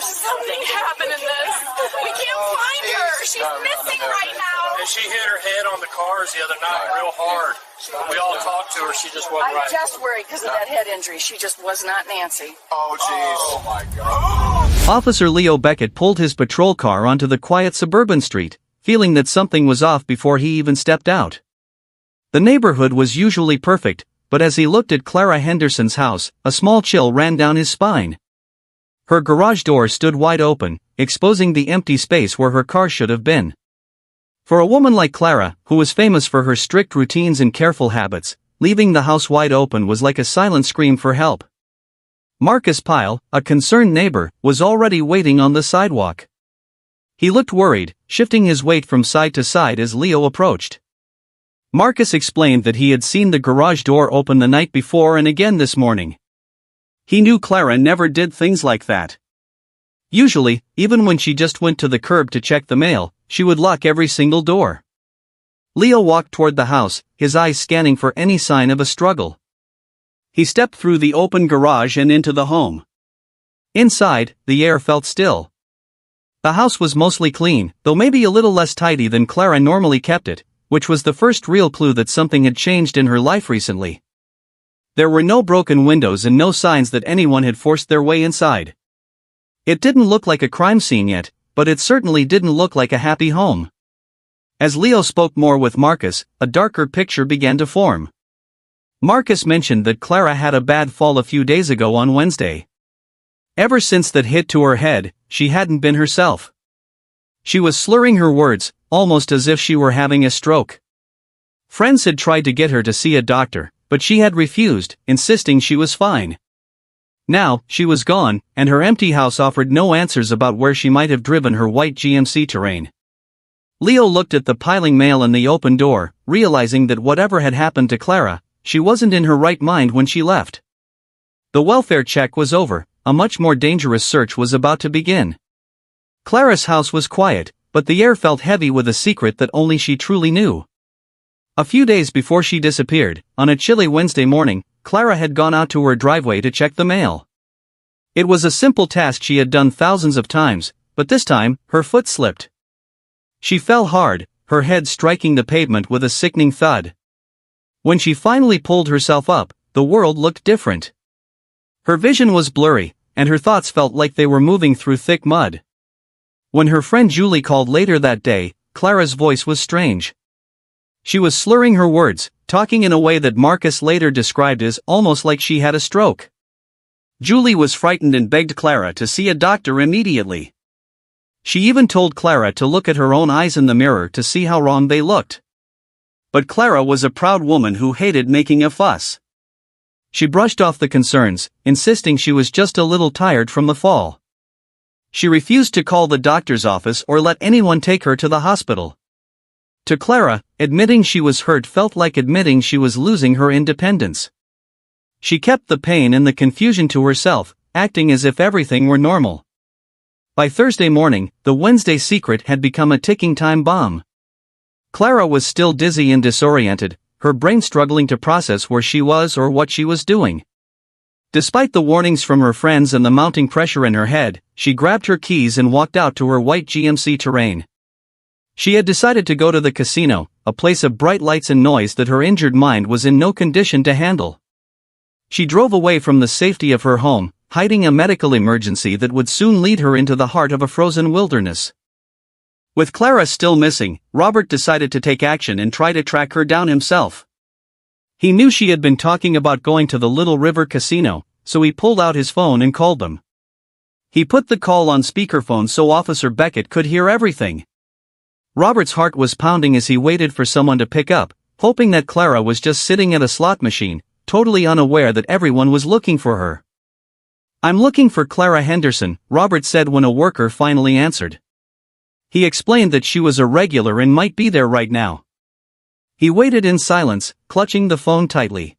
There's something happening in this. We can't find her. She's missing right now. And she hit her head on the cars the other night real hard. We all talked to her. She just wasn't right. I'm just worried because of that head injury. She just was not Nancy. Oh, jeez. Oh, my God. Officer Leo Beckett pulled his patrol car onto the quiet suburban street, feeling that something was off before he even stepped out. The neighborhood was usually perfect, but as he looked at Clara Henderson's house, a small chill ran down his spine. Her garage door stood wide open, exposing the empty space where her car should have been. For a woman like Clara, who was famous for her strict routines and careful habits, leaving the house wide open was like a silent scream for help. Marcus Pyle, a concerned neighbor, was already waiting on the sidewalk. He looked worried, shifting his weight from side to side as Leo approached. Marcus explained that he had seen the garage door open the night before and again this morning. He knew Clara never did things like that. Usually, even when she just went to the curb to check the mail, she would lock every single door. Leo walked toward the house, his eyes scanning for any sign of a struggle. He stepped through the open garage and into the home. Inside, the air felt still. The house was mostly clean, though maybe a little less tidy than Clara normally kept it, which was the first real clue that something had changed in her life recently. There were no broken windows and no signs that anyone had forced their way inside. It didn't look like a crime scene yet, but it certainly didn't look like a happy home. As Leo spoke more with Marcus, a darker picture began to form. Marcus mentioned that Clara had a bad fall a few days ago on Wednesday. Ever since that hit to her head, she hadn't been herself. She was slurring her words, almost as if she were having a stroke. Friends had tried to get her to see a doctor, but she had refused, insisting she was fine. Now, she was gone, and her empty house offered no answers about where she might have driven her white GMC Terrain. Leo looked at the piling mail and the open door, realizing that whatever had happened to Clara, she wasn't in her right mind when she left. The welfare check was over, a much more dangerous search was about to begin. Clara's house was quiet, but the air felt heavy with a secret that only she truly knew. A few days before she disappeared, on a chilly Wednesday morning, Clara had gone out to her driveway to check the mail. It was a simple task she had done thousands of times, but this time, her foot slipped. She fell hard, her head striking the pavement with a sickening thud. When she finally pulled herself up, the world looked different. Her vision was blurry, and her thoughts felt like they were moving through thick mud. When her friend Julie called later that day, Clara's voice was strange. She was slurring her words, talking in a way that Marcus later described as almost like she had a stroke. Julie was frightened and begged Clara to see a doctor immediately. She even told Clara to look at her own eyes in the mirror to see how wrong they looked. But Clara was a proud woman who hated making a fuss. She brushed off the concerns, insisting she was just a little tired from the fall. She refused to call the doctor's office or let anyone take her to the hospital. To Clara, admitting she was hurt felt like admitting she was losing her independence. She kept the pain and the confusion to herself, acting as if everything were normal. By Thursday morning, the Wednesday secret had become a ticking time bomb. Clara was still dizzy and disoriented, her brain struggling to process where she was or what she was doing. Despite the warnings from her friends and the mounting pressure in her head, she grabbed her keys and walked out to her white GMC Terrain. She had decided to go to the casino, a place of bright lights and noise that her injured mind was in no condition to handle. She drove away from the safety of her home, hiding a medical emergency that would soon lead her into the heart of a frozen wilderness. With Clara still missing, Robert decided to take action and try to track her down himself. He knew she had been talking about going to the Little River Casino, so he pulled out his phone and called them. He put the call on speakerphone so Officer Beckett could hear everything. Robert's heart was pounding as he waited for someone to pick up, hoping that Clara was just sitting at a slot machine, totally unaware that everyone was looking for her. "I'm looking for Clara Henderson," Robert said when a worker finally answered. He explained that she was a regular and might be there right now. He waited in silence, clutching the phone tightly.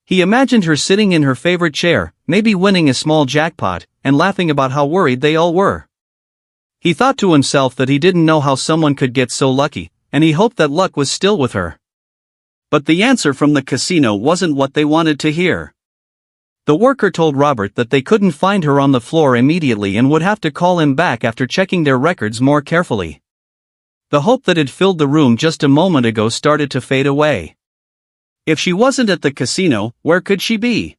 He imagined her sitting in her favorite chair, maybe winning a small jackpot, and laughing about how worried they all were. He thought to himself that he didn't know how someone could get so lucky, and he hoped that luck was still with her. But the answer from the casino wasn't what they wanted to hear. The worker told Robert that they couldn't find her on the floor immediately and would have to call him back after checking their records more carefully. The hope that had filled the room just a moment ago started to fade away. If she wasn't at the casino, where could she be?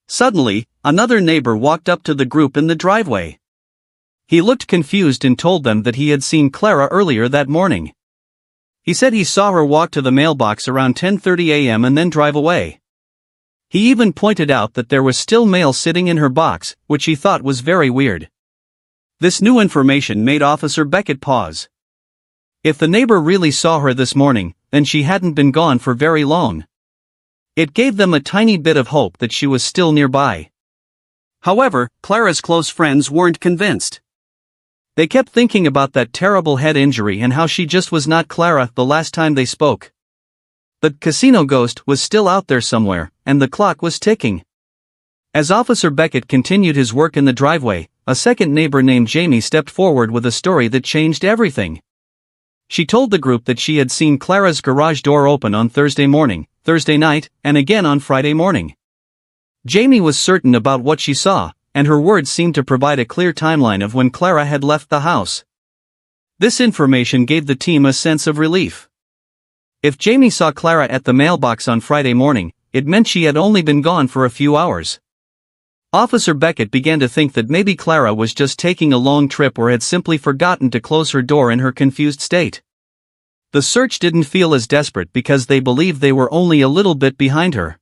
Suddenly, another neighbor walked up to the group in the driveway. He looked confused and told them that he had seen Clara earlier that morning. He said he saw her walk to the mailbox around 10:30 a.m. and then drive away. He even pointed out that there was still mail sitting in her box, which he thought was very weird. This new information made Officer Beckett pause. If the neighbor really saw her this morning, then she hadn't been gone for very long. It gave them a tiny bit of hope that she was still nearby. However, Clara's close friends weren't convinced. They kept thinking about that terrible head injury and how she just was not Clara the last time they spoke. The casino ghost was still out there somewhere, and the clock was ticking. As Officer Beckett continued his work in the driveway, a second neighbor named Jamie stepped forward with a story that changed everything. She told the group that she had seen Clara's garage door open on Thursday morning, Thursday night, and again on Friday morning. Jamie was certain about what she saw, and her words seemed to provide a clear timeline of when Clara had left the house. This information gave the team a sense of relief. If Jamie saw Clara at the mailbox on Friday morning, it meant she had only been gone for a few hours. Officer Beckett began to think that maybe Clara was just taking a long trip or had simply forgotten to close her door in her confused state. The search didn't feel as desperate because they believed they were only a little bit behind her.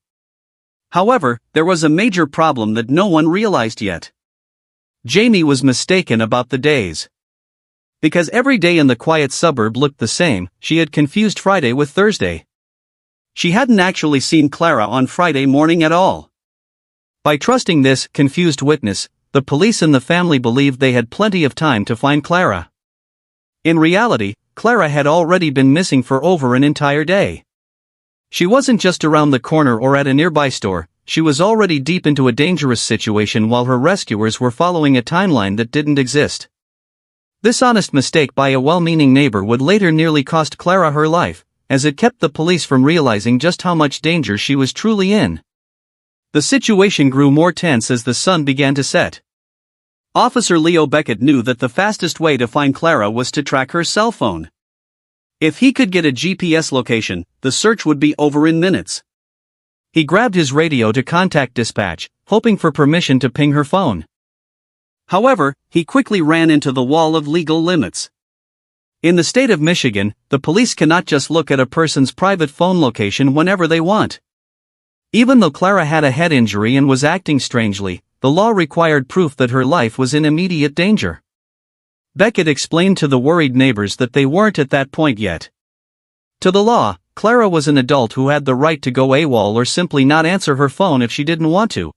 However, there was a major problem that no one realized yet. Jamie was mistaken about the days. Because every day in the quiet suburb looked the same, she had confused Friday with Thursday. She hadn't actually seen Clara on Friday morning at all. By trusting this confused witness, the police and the family believed they had plenty of time to find Clara. In reality, Clara had already been missing for over an entire day. She wasn't just around the corner or at a nearby store, she was already deep into a dangerous situation while her rescuers were following a timeline that didn't exist. This honest mistake by a well-meaning neighbor would later nearly cost Clara her life, as it kept the police from realizing just how much danger she was truly in. The situation grew more tense as the sun began to set. Officer Leo Beckett knew that the fastest way to find Clara was to track her cell phone. If he could get a GPS location, the search would be over in minutes. He grabbed his radio to contact dispatch, hoping for permission to ping her phone. However, he quickly ran into the wall of legal limits. In the state of Michigan, the police cannot just look at a person's private phone location whenever they want. Even though Clara had a head injury and was acting strangely, the law required proof that her life was in immediate danger. Beckett explained to the worried neighbors that they weren't at that point yet. To the law, Clara was an adult who had the right to go AWOL or simply not answer her phone if she didn't want to.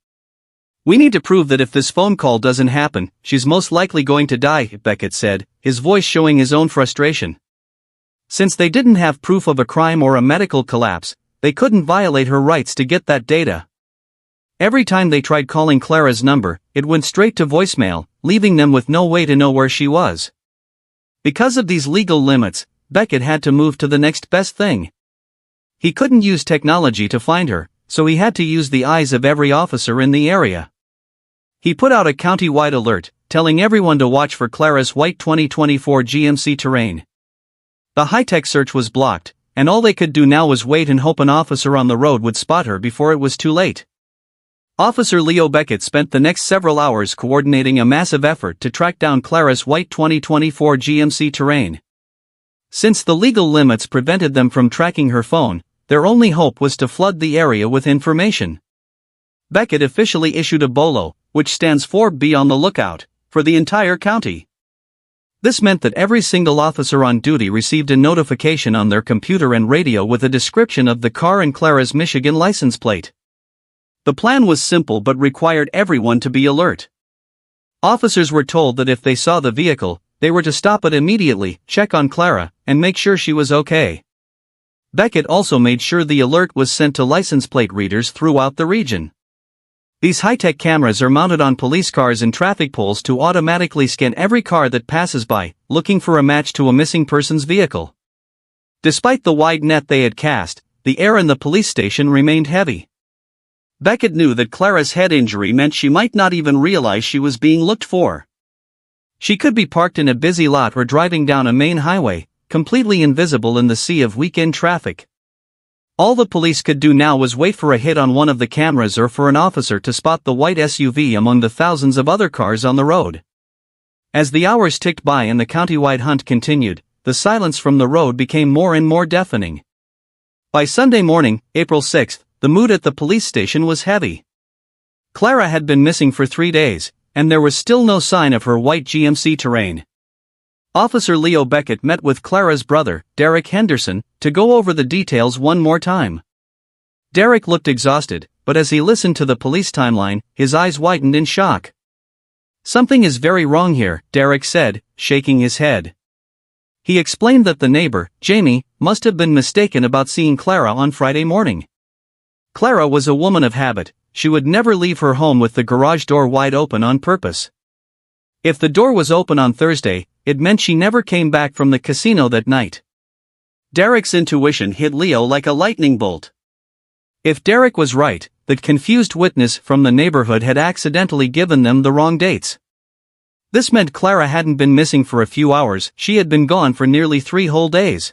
"We need to prove that if this phone call doesn't happen, she's most likely going to die," Beckett said, his voice showing his own frustration. Since they didn't have proof of a crime or a medical collapse, they couldn't violate her rights to get that data. Every time they tried calling Clara's number, it went straight to voicemail, leaving them with no way to know where she was. Because of these legal limits, Beckett had to move to the next best thing. He couldn't use technology to find her, so he had to use the eyes of every officer in the area. He put out a county-wide alert, telling everyone to watch for Clara's white 2024 GMC Terrain. The high-tech search was blocked, and all they could do now was wait and hope an officer on the road would spot her before it was too late. Officer Leo Beckett spent the next several hours coordinating a massive effort to track down Clara's white 2024 GMC Terrain. Since the legal limits prevented them from tracking her phone, their only hope was to flood the area with information. Beckett officially issued a BOLO, which stands for Be on the Lookout, for the entire county. This meant that every single officer on duty received a notification on their computer and radio with a description of the car and Clara's Michigan license plate. The plan was simple but required everyone to be alert. Officers were told that if they saw the vehicle, they were to stop it immediately, check on Clara, and make sure she was okay. Beckett also made sure the alert was sent to license plate readers throughout the region. These high-tech cameras are mounted on police cars and traffic poles to automatically scan every car that passes by, looking for a match to a missing person's vehicle. Despite the wide net they had cast, the air in the police station remained heavy. Beckett knew that Clara's head injury meant she might not even realize she was being looked for. She could be parked in a busy lot or driving down a main highway, completely invisible in the sea of weekend traffic. All the police could do now was wait for a hit on one of the cameras or for an officer to spot the white SUV among the thousands of other cars on the road. As the hours ticked by and the countywide hunt continued, the silence from the road became more and more deafening. By Sunday morning, April 6th, the mood at the police station was heavy. Clara had been missing for 3 days, and there was still no sign of her white GMC Terrain. Officer Leo Beckett met with Clara's brother, Derek Henderson, to go over the details one more time. Derek looked exhausted, but as he listened to the police timeline, his eyes widened in shock. "Something is very wrong here," Derek said, shaking his head. He explained that the neighbor, Jamie, must have been mistaken about seeing Clara on Friday morning. Clara was a woman of habit. She would never leave her home with the garage door wide open on purpose. If the door was open on Thursday, it meant she never came back from the casino that night. Derek's intuition hit Leo like a lightning bolt. If Derek was right, the confused witness from the neighborhood had accidentally given them the wrong dates. This meant Clara hadn't been missing for a few hours, she had been gone for nearly 3 whole days.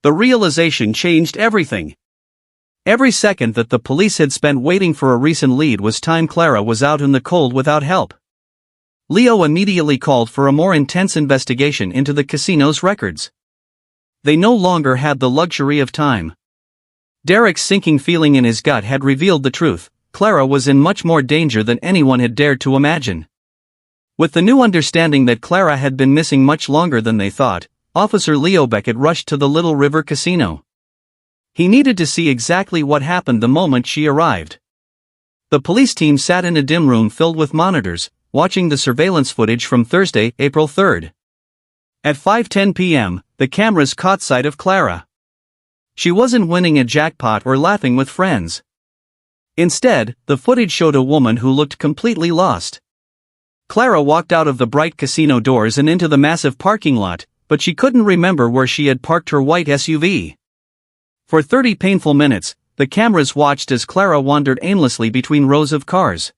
The realization changed everything. Every second that the police had spent waiting for a recent lead was time Clara was out in the cold without help. Leo immediately called for a more intense investigation into the casino's records. They no longer had the luxury of time. Derek's sinking feeling in his gut had revealed the truth. Clara was in much more danger than anyone had dared to imagine. With the new understanding that Clara had been missing much longer than they thought, Officer Leo Beckett rushed to the Little River Casino. He needed to see exactly what happened the moment she arrived. The police team sat in a dim room filled with monitors, watching the surveillance footage from Thursday, April 3rd. At 5:10 p.m., the cameras caught sight of Clara. She wasn't winning a jackpot or laughing with friends. Instead, the footage showed a woman who looked completely lost. Clara walked out of the bright casino doors and into the massive parking lot, but she couldn't remember where she had parked her white SUV. For 30 painful minutes, the cameras watched as Clara wandered aimlessly between rows of cars.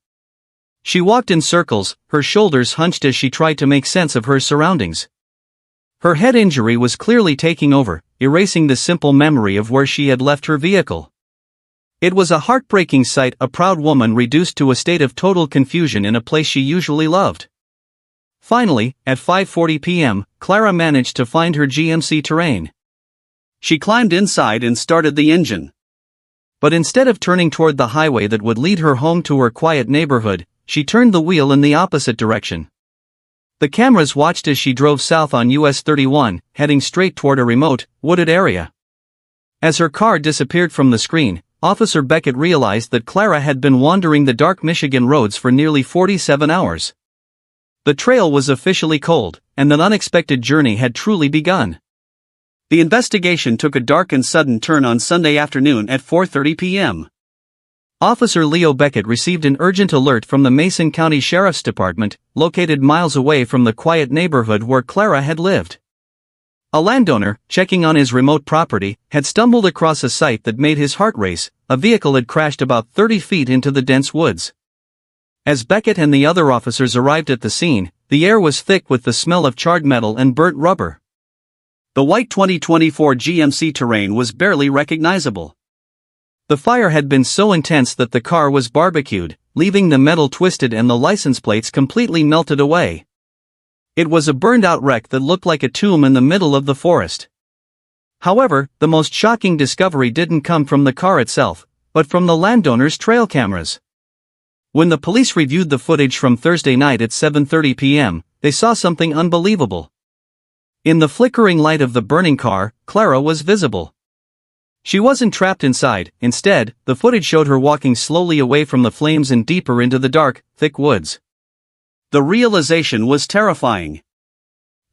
She walked in circles, her shoulders hunched as she tried to make sense of her surroundings. Her head injury was clearly taking over, erasing the simple memory of where she had left her vehicle. It was a heartbreaking sight, a proud woman reduced to a state of total confusion in a place she usually loved. Finally, at 5:40 p.m., Clara managed to find her GMC Terrain. She climbed inside and started the engine. But instead of turning toward the highway that would lead her home to her quiet neighborhood, she turned the wheel in the opposite direction. The cameras watched as she drove south on US 31, heading straight toward a remote, wooded area. As her car disappeared from the screen, Officer Beckett realized that Clara had been wandering the dark Michigan roads for nearly 47 hours. The trail was officially cold, and an unexpected journey had truly begun. The investigation took a dark and sudden turn on Sunday afternoon at 4:30 p.m. Officer Leo Beckett received an urgent alert from the Mason County Sheriff's Department, located miles away from the quiet neighborhood where Clara had lived. A landowner, checking on his remote property, had stumbled across a sight that made his heart race. A vehicle had crashed about 30 feet into the dense woods. As Beckett and the other officers arrived at the scene, the air was thick with the smell of charred metal and burnt rubber. The white 2024 GMC Terrain was barely recognizable. The fire had been so intense that the car was barbecued, leaving the metal twisted and the license plates completely melted away. It was a burned-out wreck that looked like a tomb in the middle of the forest. However, the most shocking discovery didn't come from the car itself, but from the landowner's trail cameras. When the police reviewed the footage from Thursday night at 7:30 p.m., they saw something unbelievable. In the flickering light of the burning car, Clara was visible. She wasn't trapped inside. Instead, the footage showed her walking slowly away from the flames and deeper into the dark, thick woods. The realization was terrifying.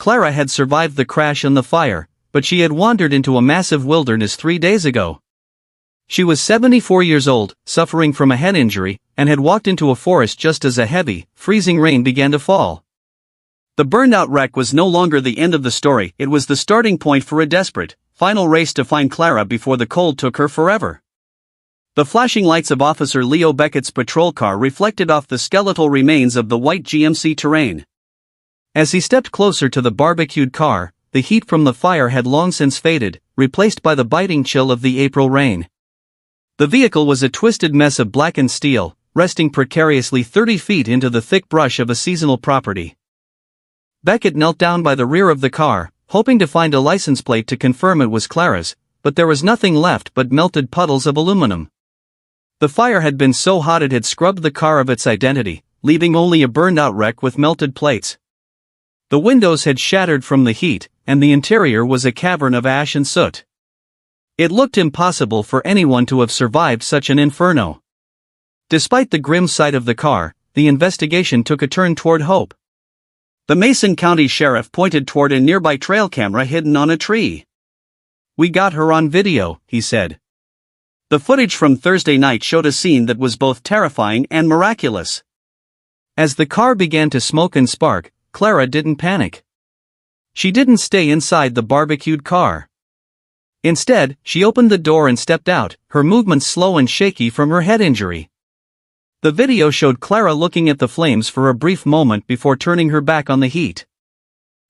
Clara had survived the crash and the fire, but she had wandered into a massive wilderness 3 days ago. She was 74 years old, suffering from a head injury, and had walked into a forest just as a heavy, freezing rain began to fall. The burned-out wreck was no longer the end of the story, it was the starting point for a desperate, final race to find Clara before the cold took her forever. The flashing lights of Officer Leo Beckett's patrol car reflected off the skeletal remains of the white GMC Terrain. As he stepped closer to the barbecued car, the heat from the fire had long since faded, replaced by the biting chill of the April rain. The vehicle was a twisted mess of blackened steel, resting precariously 30 feet into the thick brush of a seasonal property. Beckett knelt down by the rear of the car, hoping to find a license plate to confirm it was Clara's, but there was nothing left but melted puddles of aluminum. The fire had been so hot it had scrubbed the car of its identity, leaving only a burned-out wreck with melted plates. The windows had shattered from the heat, and the interior was a cavern of ash and soot. It looked impossible for anyone to have survived such an inferno. Despite the grim sight of the car, the investigation took a turn toward hope. The Mason County Sheriff pointed toward a nearby trail camera hidden on a tree. "We got her on video," he said. The footage from Thursday night showed a scene that was both terrifying and miraculous. As the car began to smoke and spark, Clara didn't panic. She didn't stay inside the barbecued car. Instead, she opened the door and stepped out, her movements slow and shaky from her head injury. The video showed Clara looking at the flames for a brief moment before turning her back on the heat.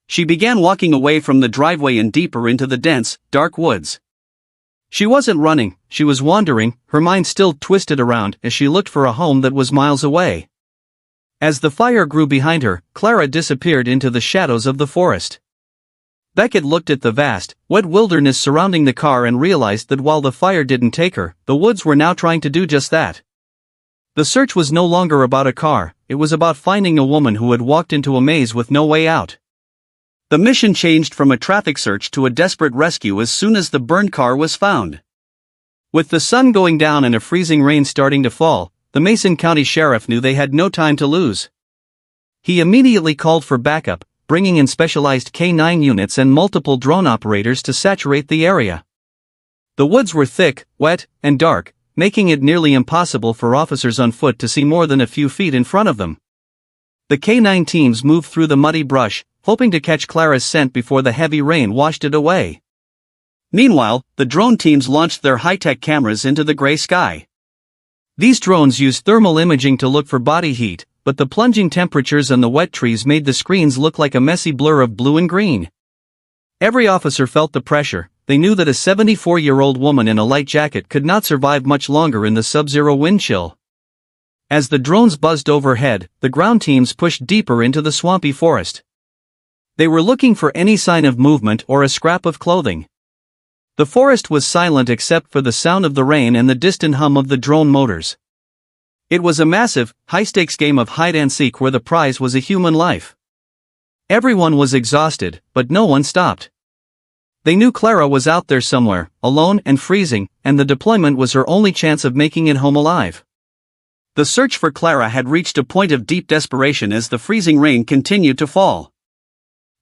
She began walking away from the driveway and deeper into the dense, dark woods. She wasn't running, she was wandering, her mind still twisted around as she looked for a home that was miles away. As the fire grew behind her, Clara disappeared into the shadows of the forest. Beckett looked at the vast, wet wilderness surrounding the car and realized that while the fire didn't take her, the woods were now trying to do just that. The search was no longer about a car, it was about finding a woman who had walked into a maze with no way out. The mission changed from a traffic search to a desperate rescue as soon as the burned car was found. With the sun going down and a freezing rain starting to fall, the Mason County Sheriff knew they had no time to lose. He immediately called for backup, bringing in specialized K-9 units and multiple drone operators to saturate the area. The woods were thick, wet, and dark, making it nearly impossible for officers on foot to see more than a few feet in front of them. The K-9 teams moved through the muddy brush, hoping to catch Clara's scent before the heavy rain washed it away. Meanwhile, the drone teams launched their high-tech cameras into the gray sky. These drones used thermal imaging to look for body heat, but the plunging temperatures and the wet trees made the screens look like a messy blur of blue and green. Every officer felt the pressure. They knew that a 74-year-old woman in a light jacket could not survive much longer in the sub-zero wind chill. As the drones buzzed overhead, the ground teams pushed deeper into the swampy forest. They were looking for any sign of movement or a scrap of clothing. The forest was silent except for the sound of the rain and the distant hum of the drone motors. It was a massive, high-stakes game of hide-and-seek where the prize was a human life. Everyone was exhausted, but no one stopped. They knew Clara was out there somewhere, alone and freezing, and the deployment was her only chance of making it home alive. The search for Clara had reached a point of deep desperation as the freezing rain continued to fall.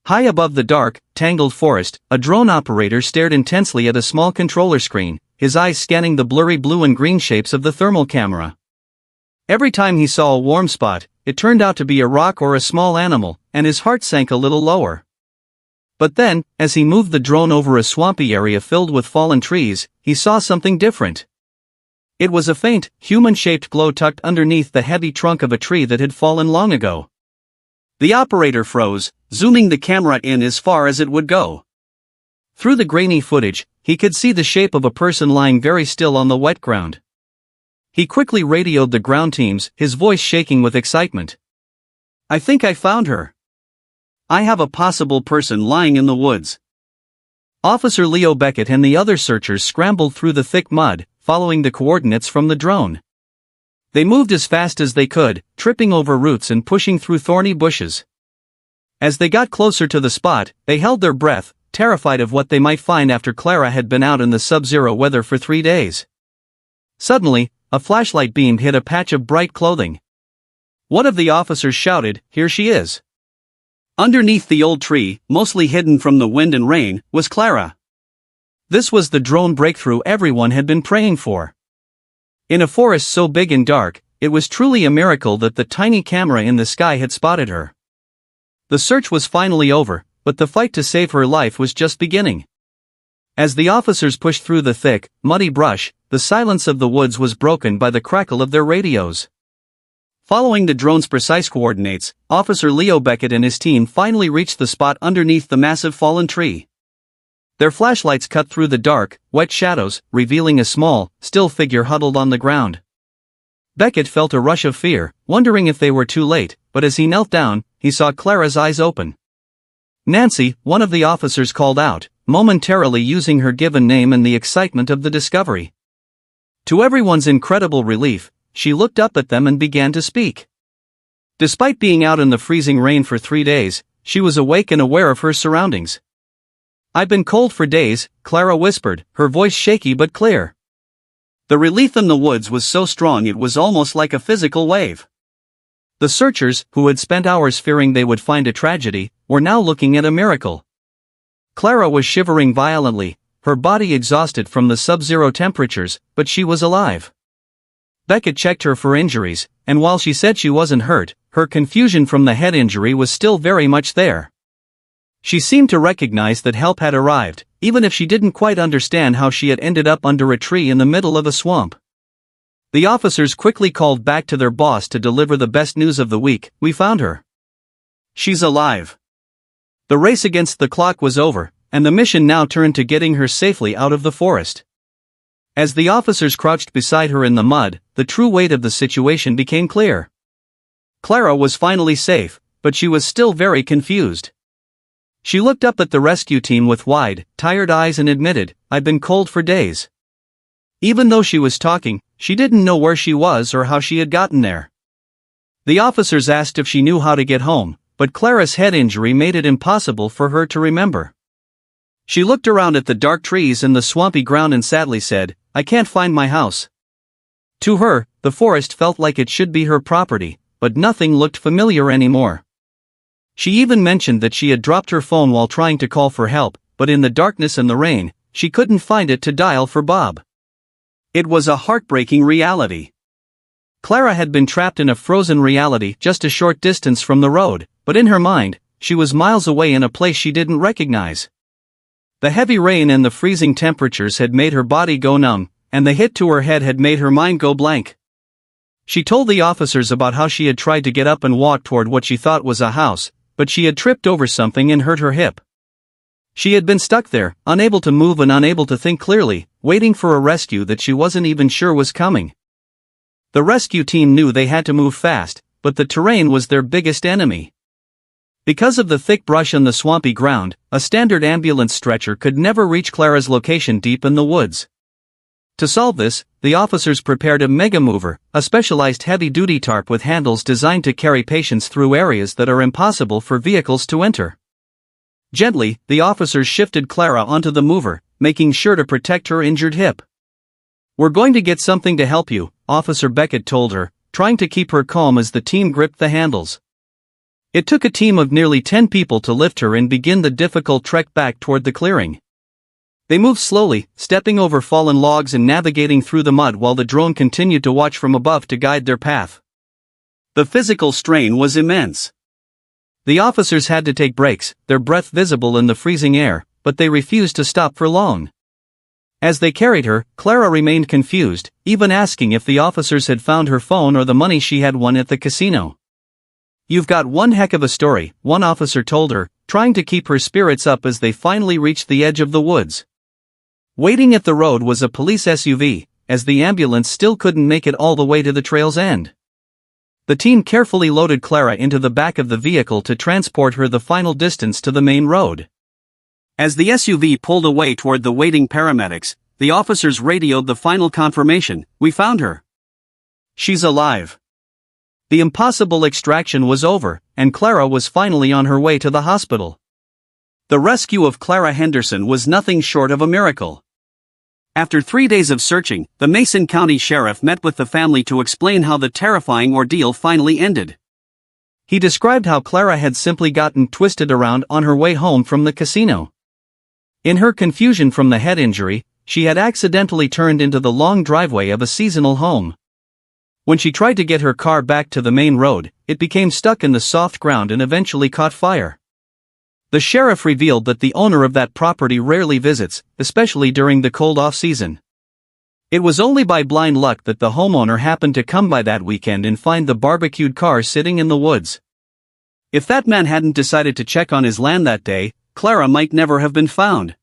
High above the dark, tangled forest, a drone operator stared intensely at a small controller screen, his eyes scanning the blurry blue and green shapes of the thermal camera. Every time he saw a warm spot, it turned out to be a rock or a small animal, and his heart sank a little lower. But then, as he moved the drone over a swampy area filled with fallen trees, he saw something different. It was a faint, human-shaped glow tucked underneath the heavy trunk of a tree that had fallen long ago. The operator froze, zooming the camera in as far as it would go. Through the grainy footage, he could see the shape of a person lying very still on the wet ground. He quickly radioed the ground teams, his voice shaking with excitement. "I think I found her. I have a possible person lying in the woods." Officer Leo Beckett and the other searchers scrambled through the thick mud, following the coordinates from the drone. They moved as fast as they could, tripping over roots and pushing through thorny bushes. As they got closer to the spot, they held their breath, terrified of what they might find after Clara had been out in the sub-zero weather for 3 days. Suddenly, a flashlight beam hit a patch of bright clothing. One of the officers shouted, "Here she is." Underneath the old tree, mostly hidden from the wind and rain, was Clara. This was the drone breakthrough everyone had been praying for. In a forest so big and dark, it was truly a miracle that the tiny camera in the sky had spotted her. The search was finally over, but the fight to save her life was just beginning. As the officers pushed through the thick, muddy brush, the silence of the woods was broken by the crackle of their radios. Following the drone's precise coordinates, Officer Leo Beckett and his team finally reached the spot underneath the massive fallen tree. Their flashlights cut through the dark, wet shadows, revealing a small, still figure huddled on the ground. Beckett felt a rush of fear, wondering if they were too late, but as he knelt down, he saw Clara's eyes open. Nancy, one of the officers, called out, momentarily using her given name in the excitement of the discovery. To everyone's incredible relief, she looked up at them and began to speak. Despite being out in the freezing rain for 3 days, she was awake and aware of her surroundings. "I've been cold for days," Clara whispered, her voice shaky but clear. The relief in the woods was so strong it was almost like a physical wave. The searchers, who had spent hours fearing they would find a tragedy, were now looking at a miracle. Clara was shivering violently, her body exhausted from the sub-zero temperatures, but she was alive. Beckett checked her for injuries, and while she said she wasn't hurt, her confusion from the head injury was still very much there. She seemed to recognize that help had arrived, even if she didn't quite understand how she had ended up under a tree in the middle of a swamp. The officers quickly called back to their boss to deliver the best news of the week: "We found her. She's alive." The race against the clock was over, and the mission now turned to getting her safely out of the forest. As the officers crouched beside her in the mud, the true weight of the situation became clear. Clara was finally safe, but she was still very confused. She looked up at the rescue team with wide, tired eyes and admitted, "I've been cold for days." Even though she was talking, she didn't know where she was or how she had gotten there. The officers asked if she knew how to get home, but Clara's head injury made it impossible for her to remember. She looked around at the dark trees and the swampy ground and sadly said, "I can't find my house." To her, the forest felt like it should be her property, but nothing looked familiar anymore. She even mentioned that she had dropped her phone while trying to call for help, but in the darkness and the rain, she couldn't find it to dial for Bob. It was a heartbreaking reality. Clara had been trapped in a frozen reality just a short distance from the road, but in her mind, she was miles away in a place she didn't recognize. The heavy rain and the freezing temperatures had made her body go numb, and the hit to her head had made her mind go blank. She told the officers about how she had tried to get up and walk toward what she thought was a house, but she had tripped over something and hurt her hip. She had been stuck there, unable to move and unable to think clearly, waiting for a rescue that she wasn't even sure was coming. The rescue team knew they had to move fast, but the terrain was their biggest enemy. Because of the thick brush and the swampy ground, a standard ambulance stretcher could never reach Clara's location deep in the woods. To solve this, the officers prepared a mega mover, a specialized heavy-duty tarp with handles designed to carry patients through areas that are impossible for vehicles to enter. Gently, the officers shifted Clara onto the mover, making sure to protect her injured hip. "We're going to get something to help you," Officer Beckett told her, trying to keep her calm as the team gripped the handles. It took a team of nearly 10 people to lift her and begin the difficult trek back toward the clearing. They moved slowly, stepping over fallen logs and navigating through the mud while the drone continued to watch from above to guide their path. The physical strain was immense. The officers had to take breaks, their breath visible in the freezing air, but they refused to stop for long. As they carried her, Clara remained confused, even asking if the officers had found her phone or the money she had won at the casino. "You've got one heck of a story," one officer told her, trying to keep her spirits up as they finally reached the edge of the woods. Waiting at the road was a police SUV, as the ambulance still couldn't make it all the way to the trail's end. The team carefully loaded Clara into the back of the vehicle to transport her the final distance to the main road. As the SUV pulled away toward the waiting paramedics, the officers radioed the final confirmation: "We found her. She's alive." The impossible extraction was over, and Clara was finally on her way to the hospital. The rescue of Clara Henderson was nothing short of a miracle. After 3 days of searching, the Mason County Sheriff met with the family to explain how the terrifying ordeal finally ended. He described how Clara had simply gotten twisted around on her way home from the casino. In her confusion from the head injury, she had accidentally turned into the long driveway of a seasonal home. When she tried to get her car back to the main road, it became stuck in the soft ground and eventually caught fire. The sheriff revealed that the owner of that property rarely visits, especially during the cold off-season. It was only by blind luck that the homeowner happened to come by that weekend and find the barbecued car sitting in the woods. If that man hadn't decided to check on his land that day, Clara might never have been found.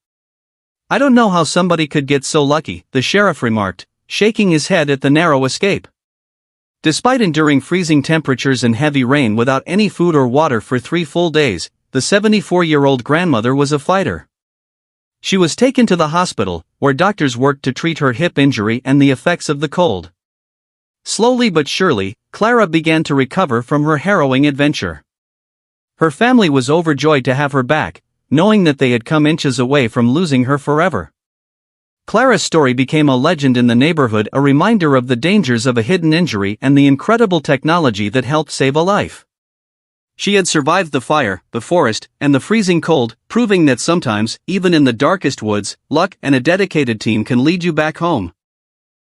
I don't know how somebody could get so lucky, the sheriff remarked, shaking his head at the narrow escape. Despite enduring freezing temperatures and heavy rain without any food or water for 3 full days, the 74-year-old grandmother was a fighter. She was taken to the hospital, where doctors worked to treat her hip injury and the effects of the cold. Slowly but surely, Clara began to recover from her harrowing adventure. Her family was overjoyed to have her back, knowing that they had come inches away from losing her forever. Clara's story became a legend in the neighborhood, a reminder of the dangers of a hidden injury and the incredible technology that helped save a life. She had survived the fire, the forest, and the freezing cold, proving that sometimes, even in the darkest woods, luck and a dedicated team can lead you back home.